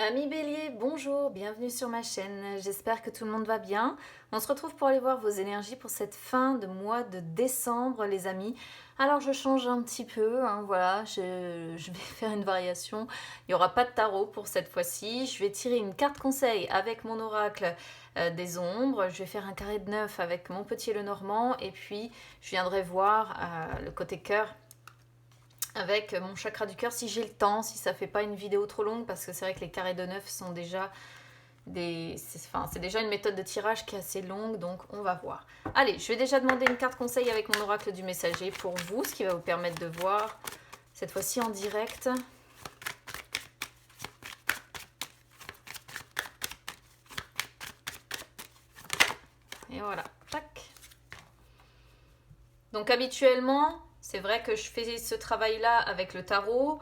Amis Bélier, bonjour, bienvenue sur ma chaîne, j'espère que tout le monde va bien. On se retrouve pour aller voir vos énergies pour cette fin de mois de décembre les amis. Alors je change un petit peu, voilà, je vais faire une variation. Il n'y aura pas de tarot pour cette fois-ci, je vais tirer une carte conseil avec mon oracle des ombres. Je vais faire un carré de 9 avec mon petit Lenormand et puis je viendrai voir le côté cœur avec mon chakra du cœur si j'ai le temps, si ça fait pas une vidéo trop longue, parce que c'est vrai que les carrés de 9 sont déjà c'est déjà une méthode de tirage qui est assez longue, donc on va voir. Allez, je vais déjà demander une carte conseil avec mon oracle du messager pour vous, ce qui va vous permettre de voir, cette fois-ci en direct. Et voilà, tac. Donc habituellement, c'est vrai que je fais ce travail-là avec le tarot,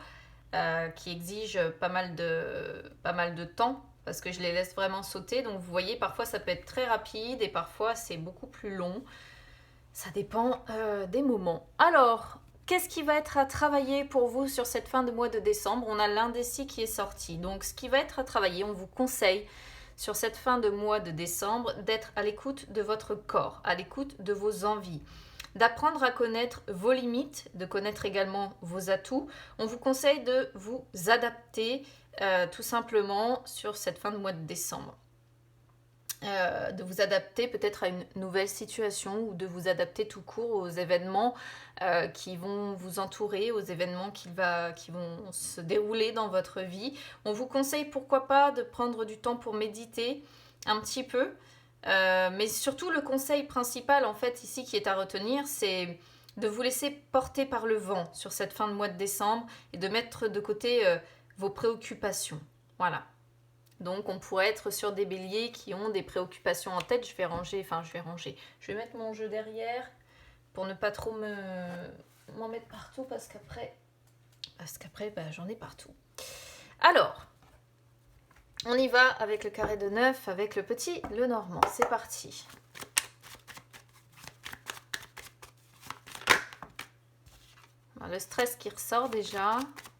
qui exige pas mal de temps, parce que je les laisse vraiment sauter. Donc vous voyez, parfois ça peut être très rapide et parfois c'est beaucoup plus long. Ça dépend des moments. Alors, qu'est-ce qui va être à travailler pour vous sur cette fin de mois de décembre? On a l'indécis qui est sorti. Donc ce qui va être à travailler, on vous conseille sur cette fin de mois de décembre d'être à l'écoute de votre corps, à l'écoute de vos envies, d'apprendre à connaître vos limites, de connaître également vos atouts. On vous conseille de vous adapter tout simplement sur cette fin de mois de décembre. De vous adapter peut-être à une nouvelle situation ou de vous adapter tout court aux événements qui vont vous entourer, aux événements qui vont se dérouler dans votre vie. On vous conseille pourquoi pas de prendre du temps pour méditer un petit peu, mais surtout le conseil principal en fait ici qui est à retenir, c'est de vous laisser porter par le vent sur cette fin de mois de décembre et de mettre de côté vos préoccupations. Voilà. Donc on pourrait être sur des béliers qui ont des préoccupations en tête. Je vais mettre mon jeu derrière pour ne pas trop m'en mettre partout parce qu'après j'en ai partout. Alors, on y va avec le carré de 9, avec le petit Lenormand. C'est parti. Le stress qui ressort déjà.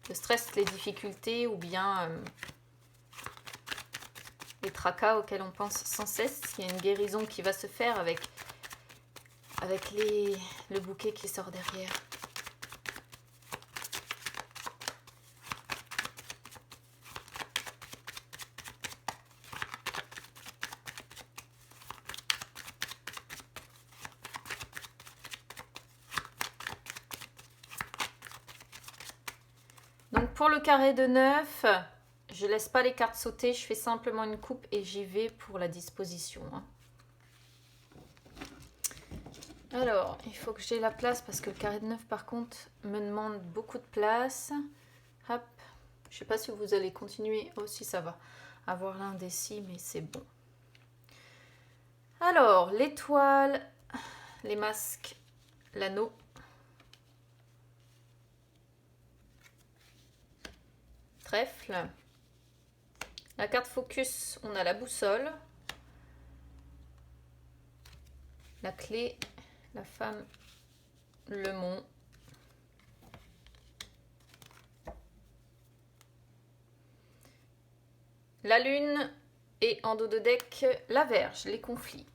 Le stress, les difficultés ou bien les tracas auxquels on pense sans cesse. Il y a une guérison qui va se faire avec le bouquet qui sort derrière. Donc pour le carré de 9, je laisse pas les cartes sauter, je fais simplement une coupe et j'y vais pour la disposition. Alors, il faut que j'ai la place parce que le carré de 9 par contre me demande beaucoup de place. Hop, je sais pas si vous allez continuer. Oh si ça va, avoir l'indécis mais c'est bon. Alors, l'étoile, les masques, l'anneau. Trèfle. La carte focus, on a la boussole. La clé, la femme, le mont. La lune et en dos de deck, la Vierge, les conflits.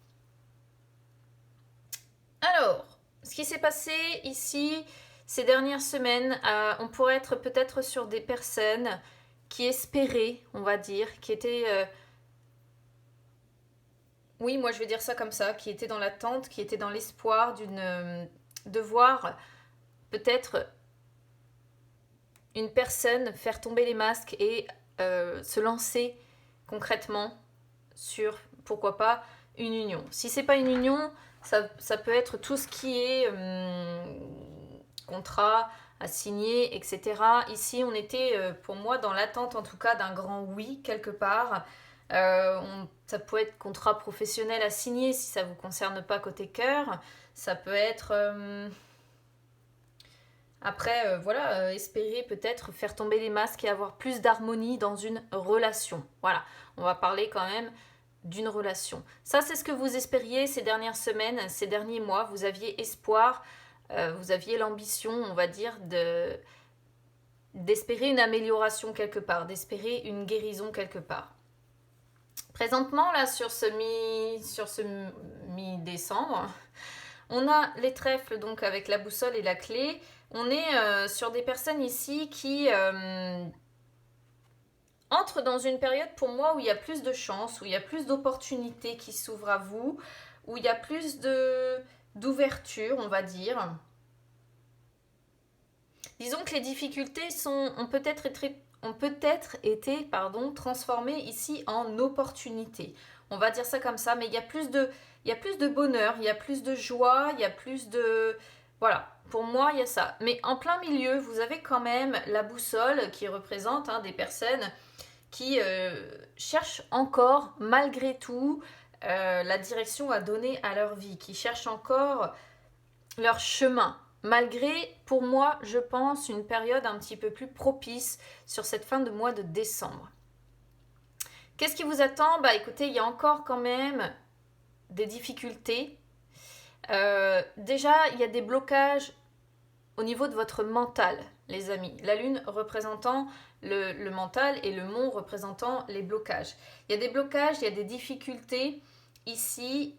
Alors, ce qui s'est passé ici ces dernières semaines, on pourrait être peut-être sur des personnes qui espéraient, on va dire, qui étaient... oui, moi je vais dire ça comme ça, qui étaient dans l'attente, qui étaient dans l'espoir de voir peut-être une personne faire tomber les masques et se lancer concrètement sur, pourquoi pas, une union. Si c'est pas une union, ça peut être tout ce qui est contrat à signer, etc. Ici, on était, pour moi, dans l'attente en tout cas d'un grand oui quelque part. Ça peut être contrat professionnel à signer si ça ne vous concerne pas côté cœur. Ça peut être... Après, voilà, espérer peut-être faire tomber les masques et avoir plus d'harmonie dans une relation. Voilà, on va parler quand même d'une relation. Ça, c'est ce que vous espériez ces dernières semaines, ces derniers mois. Vous aviez espoir, vous aviez l'ambition, on va dire, d'espérer une amélioration quelque part, d'espérer une guérison quelque part. Présentement, là, sur ce mi-décembre, on a les trèfles, donc avec la boussole et la clé. On est sur des personnes ici qui entrent dans une période pour moi où il y a plus de chance, où il y a plus d'opportunités qui s'ouvrent à vous, où il y a plus d'ouverture, on va dire. Disons que les difficultés ont peut-être été transformées ici en opportunités. On va dire ça comme ça, mais il y a plus de bonheur, il y a plus de joie, il y a plus de... Voilà, pour moi, il y a ça. Mais en plein milieu, vous avez quand même la boussole qui représente des personnes qui cherchent encore, malgré tout, la direction à donner à leur vie, qui cherchent encore leur chemin. Malgré, pour moi, je pense, une période un petit peu plus propice sur cette fin de mois de décembre. Qu'est-ce qui vous attend ? Bah écoutez, il y a encore quand même des difficultés. Déjà, il y a des blocages au niveau de votre mental, les amis. La lune représentant le mental et le mont représentant les blocages. Il y a des blocages, il y a des difficultés ici.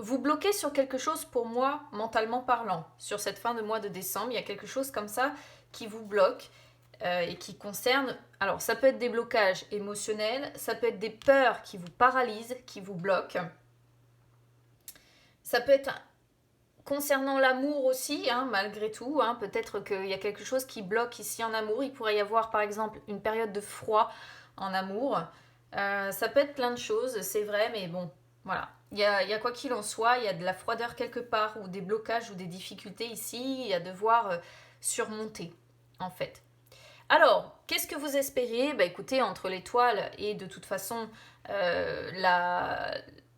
Vous bloquez sur quelque chose pour moi, mentalement parlant, sur cette fin de mois de décembre. Il y a quelque chose comme ça qui vous bloque et qui concerne... Alors, ça peut être des blocages émotionnels, ça peut être des peurs qui vous paralysent, qui vous bloquent. Ça peut être concernant l'amour aussi, malgré tout. Peut-être qu'il y a quelque chose qui bloque ici en amour. Il pourrait y avoir, par exemple, une période de froid en amour. Ça peut être plein de choses, c'est vrai, mais bon, voilà. Il y a quoi qu'il en soit, il y a de la froideur quelque part, ou des blocages, ou des difficultés ici, à devoir surmonter, en fait. Alors, qu'est-ce que vous espérez ? Bah écoutez, entre l'étoile et de toute façon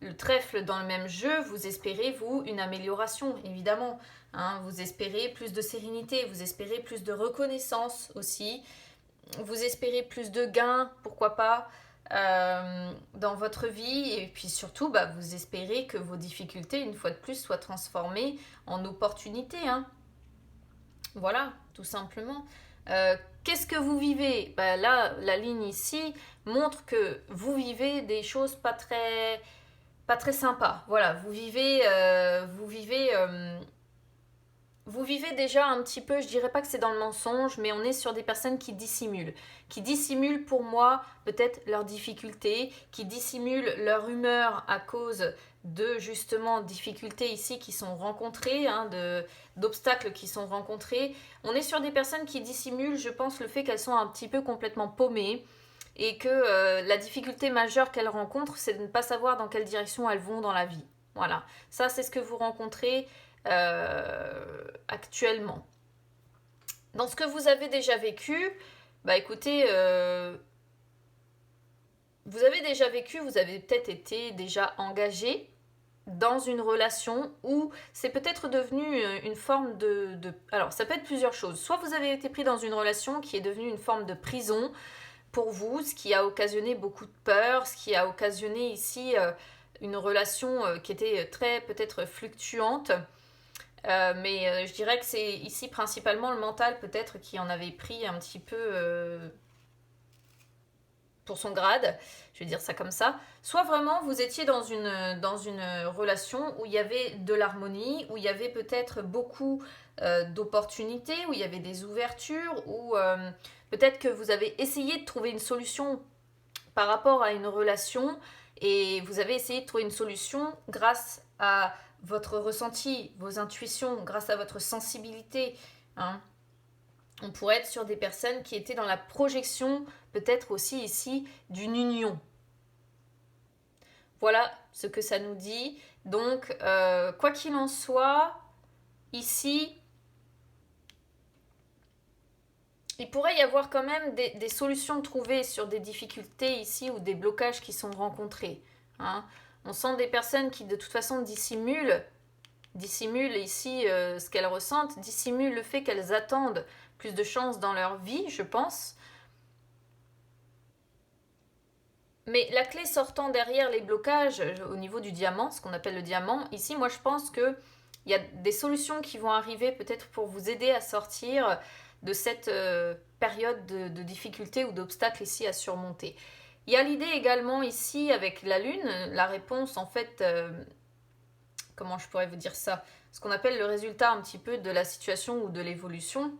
le trèfle dans le même jeu, vous espérez, vous, une amélioration, évidemment. Vous espérez plus de sérénité, vous espérez plus de reconnaissance aussi, vous espérez plus de gains, pourquoi pas, dans votre vie, et puis surtout vous espérez que vos difficultés une fois de plus soient transformées en opportunités, voilà, tout simplement. Qu'est-ce que vous vivez ? Là, la ligne ici montre que vous vivez des choses pas très sympas. Voilà, vous vivez déjà un petit peu, je dirais pas que c'est dans le mensonge, mais on est sur des personnes qui dissimulent. Qui dissimulent pour moi peut-être leurs difficultés, qui dissimulent leur humeur à cause de justement difficultés ici qui sont rencontrées, d'obstacles qui sont rencontrés. On est sur des personnes qui dissimulent, je pense, le fait qu'elles sont un petit peu complètement paumées et que la difficulté majeure qu'elles rencontrent, c'est de ne pas savoir dans quelle direction elles vont dans la vie. Voilà, ça c'est ce que vous rencontrez actuellement. Dans ce que vous avez déjà vécu, écoutez, vous avez déjà vécu, vous avez peut-être été déjà engagé dans une relation où c'est peut-être devenu une forme Alors, ça peut être plusieurs choses. Soit vous avez été pris dans une relation qui est devenue une forme de prison pour vous, ce qui a occasionné beaucoup de peur, ce qui a occasionné ici une relation qui était très peut-être fluctuante. Mais je dirais que c'est ici principalement le mental peut-être qui en avait pris un petit peu pour son grade, je vais dire ça comme ça. Soit vraiment vous étiez dans une relation où il y avait de l'harmonie, où il y avait peut-être beaucoup d'opportunités, où il y avait des ouvertures, où peut-être que vous avez essayé de trouver une solution par rapport à une relation et vous avez essayé de trouver une solution grâce à votre ressenti, vos intuitions, grâce à votre sensibilité. On pourrait être sur des personnes qui étaient dans la projection, peut-être aussi ici, d'une union. Voilà ce que ça nous dit. Donc, quoi qu'il en soit, ici, il pourrait y avoir quand même des solutions trouvées sur des difficultés ici ou des blocages qui sont rencontrés. On sent des personnes qui de toute façon dissimulent ici ce qu'elles ressentent, dissimulent le fait qu'elles attendent plus de chance dans leur vie, je pense. Mais la clé sortant derrière les blocages au niveau du diamant, ce qu'on appelle le diamant, ici moi je pense qu'il y a des solutions qui vont arriver peut-être pour vous aider à sortir de cette période de difficulté ou d'obstacle ici à surmonter. Il y a l'idée également ici avec la Lune, la réponse en fait, comment je pourrais vous dire ça, ce qu'on appelle le résultat un petit peu de la situation ou de l'évolution.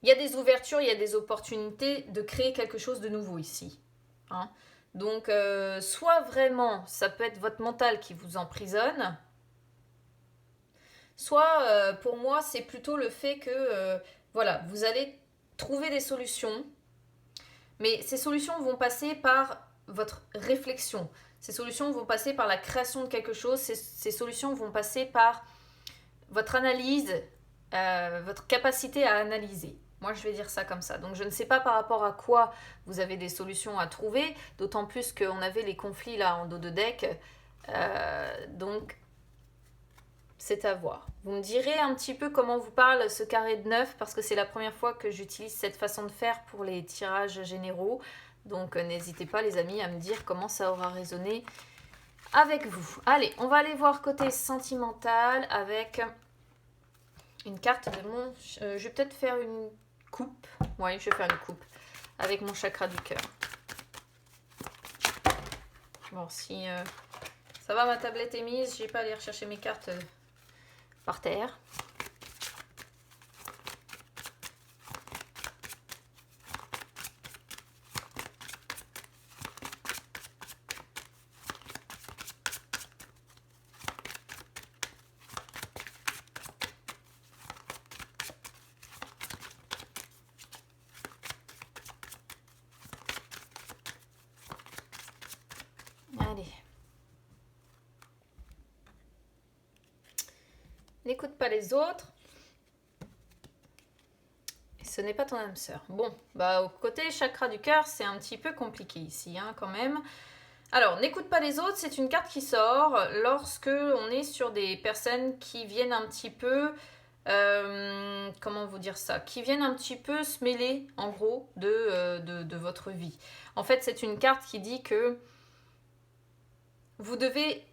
Il y a des ouvertures, il y a des opportunités de créer quelque chose de nouveau ici. Hein. Donc, soit vraiment, ça peut être votre mental qui vous emprisonne, soit pour moi, c'est plutôt le fait que, voilà, vous allez trouver des solutions, mais ces solutions vont passer par votre réflexion. Ces solutions vont passer par la création de quelque chose. Ces solutions vont passer par votre analyse, votre capacité à analyser. Moi, je vais dire ça comme ça. Donc, je ne sais pas par rapport à quoi vous avez des solutions à trouver, d'autant plus qu'on avait les conflits là en dos de deck. Donc, c'est à voir. Vous me direz un petit peu comment vous parle ce carré de 9 parce que c'est la première fois que j'utilise cette façon de faire pour les tirages généraux. Donc n'hésitez pas les amis à me dire comment ça aura résonné avec vous. Allez, on va aller voir côté sentimental avec une carte de mon... je vais peut-être faire une coupe. Oui, je vais faire une coupe avec mon chakra du cœur. Bon, si ça va, ma tablette est mise, je n'ai pas à aller rechercher mes cartes par terre. Allez. N'écoute pas les autres. Et ce n'est pas ton âme sœur. Bon, bah au côté chakra du cœur, c'est un petit peu compliqué ici, hein, quand même. Alors, n'écoute pas les autres, c'est une carte qui sort lorsque on est sur des personnes qui viennent un petit peu... comment vous dire ça, qui viennent un petit peu se mêler, en gros, de votre vie. En fait, c'est une carte qui dit que vous devez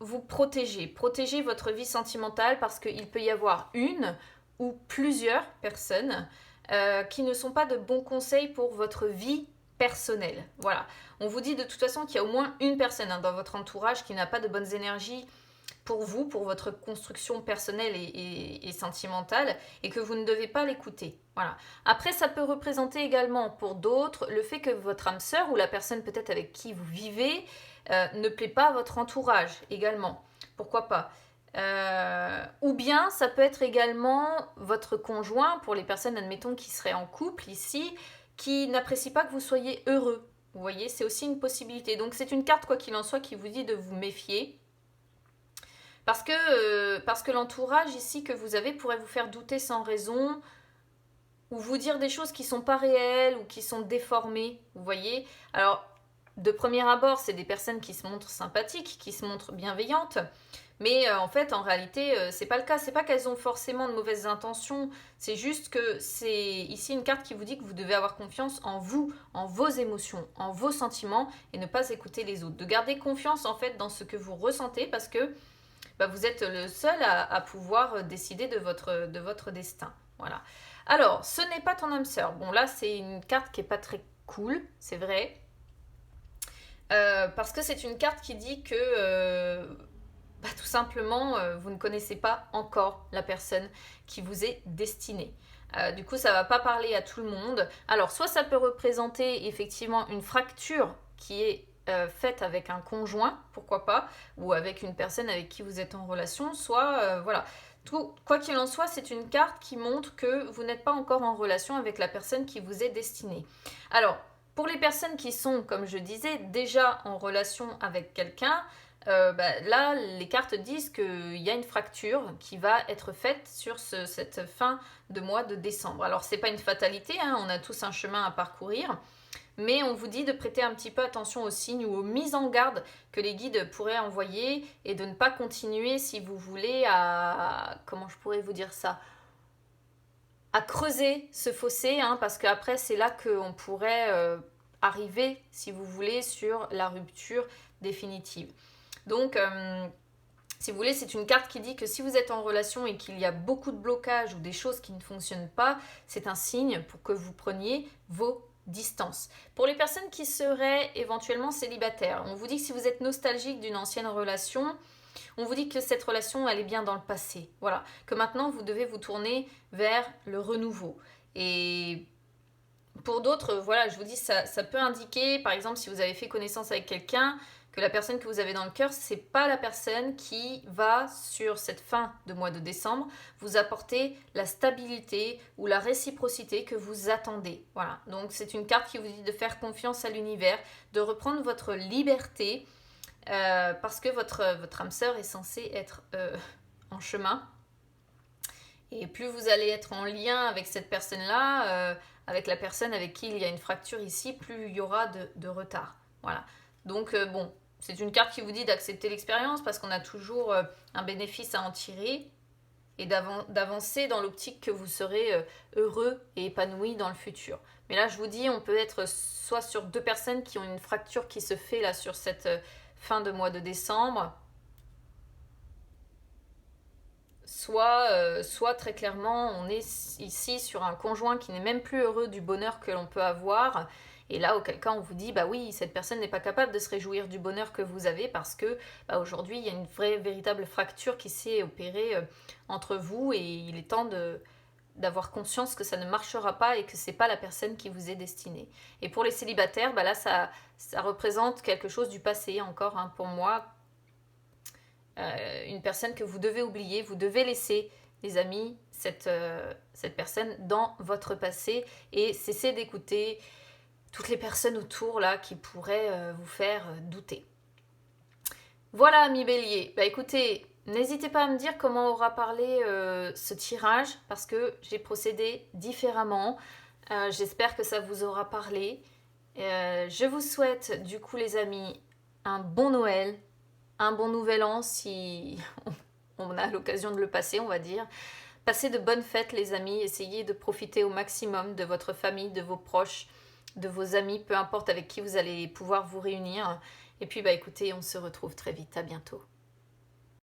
vous protéger votre vie sentimentale parce qu'il peut y avoir une ou plusieurs personnes qui ne sont pas de bons conseils pour votre vie personnelle. Voilà. On vous dit de toute façon qu'il y a au moins une personne dans votre entourage qui n'a pas de bonnes énergies pour vous, pour votre construction personnelle et sentimentale, et que vous ne devez pas l'écouter. Voilà. Après, ça peut représenter également pour d'autres le fait que votre âme sœur ou la personne peut-être avec qui vous vivez ne plaît pas à votre entourage également. Pourquoi pas ou bien ça peut être également votre conjoint, pour les personnes, admettons, qui seraient en couple ici, qui n'apprécie pas que vous soyez heureux. Vous voyez, c'est aussi une possibilité. Donc c'est une carte, quoi qu'il en soit, qui vous dit de vous méfier. Parce que l'entourage ici que vous avez pourrait vous faire douter sans raison, ou vous dire des choses qui ne sont pas réelles, ou qui sont déformées, vous voyez. Alors, de premier abord, c'est des personnes qui se montrent sympathiques, qui se montrent bienveillantes, mais en fait, en réalité, c'est pas le cas. C'est pas qu'elles ont forcément de mauvaises intentions, c'est juste que c'est ici une carte qui vous dit que vous devez avoir confiance en vous, en vos émotions, en vos sentiments, et ne pas écouter les autres. De garder confiance, en fait, dans ce que vous ressentez, parce que vous êtes le seul à pouvoir décider de votre destin. Voilà. Alors, ce n'est pas ton âme sœur. Bon, là, c'est une carte qui n'est pas très cool, c'est vrai. Parce que c'est une carte qui dit que, tout simplement, vous ne connaissez pas encore la personne qui vous est destinée. Du coup, ça ne va pas parler à tout le monde. Alors, soit ça peut représenter effectivement une fracture qui est faite avec un conjoint, pourquoi pas, ou avec une personne avec qui vous êtes en relation, soit, voilà. Quoi qu'il en soit, c'est une carte qui montre que vous n'êtes pas encore en relation avec la personne qui vous est destinée. Alors, pour les personnes qui sont, comme je disais, déjà en relation avec quelqu'un, là, les cartes disent qu'il y a une fracture qui va être faite sur cette fin de mois de décembre. Alors, ce n'est pas une fatalité, hein, on a tous un chemin à parcourir, mais on vous dit de prêter un petit peu attention aux signes ou aux mises en garde que les guides pourraient envoyer et de ne pas continuer, si vous voulez, comment je pourrais vous dire ça, à creuser ce fossé, hein, parce qu'après, c'est là qu'on pourrait arriver, si vous voulez, sur la rupture définitive. Donc, Si vous voulez, c'est une carte qui dit que si vous êtes en relation et qu'il y a beaucoup de blocages ou des choses qui ne fonctionnent pas, c'est un signe pour que vous preniez vos distances. Pour les personnes qui seraient éventuellement célibataires, on vous dit que si vous êtes nostalgique d'une ancienne relation, on vous dit que cette relation, elle est bien dans le passé. Voilà, que maintenant, vous devez vous tourner vers le renouveau. Et pour d'autres, voilà, je vous dis, ça peut indiquer, par exemple, si vous avez fait connaissance avec quelqu'un, que la personne que vous avez dans le cœur, c'est pas la personne qui va, sur cette fin de mois de décembre, vous apporter la stabilité ou la réciprocité que vous attendez. Voilà, donc c'est une carte qui vous dit de faire confiance à l'univers, de reprendre votre liberté, parce que votre âme sœur est censée être en chemin. Et plus vous allez être en lien avec cette personne-là, avec la personne avec qui il y a une fracture ici, plus il y aura de retard. Voilà. Donc bon, c'est une carte qui vous dit d'accepter l'expérience parce qu'on a toujours un bénéfice à en tirer et d'avancer dans l'optique que vous serez heureux et épanoui dans le futur. Mais là, je vous dis, on peut être soit sur deux personnes qui ont une fracture qui se fait là sur cette fin de mois de décembre, soit très clairement on est ici sur un conjoint qui n'est même plus heureux du bonheur que l'on peut avoir, et là auquel cas on vous dit bah oui, cette personne n'est pas capable de se réjouir du bonheur que vous avez parce que bah, aujourd'hui il y a une vraie véritable fracture qui s'est opérée entre vous, et il est temps d'avoir conscience que ça ne marchera pas et que c'est pas la personne qui vous est destinée. Et pour les célibataires, bah là ça représente quelque chose du passé encore, hein, pour moi. Une personne que vous devez oublier, vous devez laisser, les amis, cette personne dans votre passé et cesser d'écouter toutes les personnes autour là qui pourraient vous faire douter. Voilà, amis Bélier. Bah écoutez, n'hésitez pas à me dire comment aura parlé ce tirage parce que j'ai procédé différemment. J'espère que ça vous aura parlé. Je vous souhaite du coup, les amis, un bon Noël, un bon nouvel an si on a l'occasion de le passer, on va dire. Passez de bonnes fêtes, les amis. Essayez de profiter au maximum de votre famille, de vos proches, de vos amis, peu importe avec qui vous allez pouvoir vous réunir. Et puis, bah écoutez, on se retrouve très vite. À bientôt.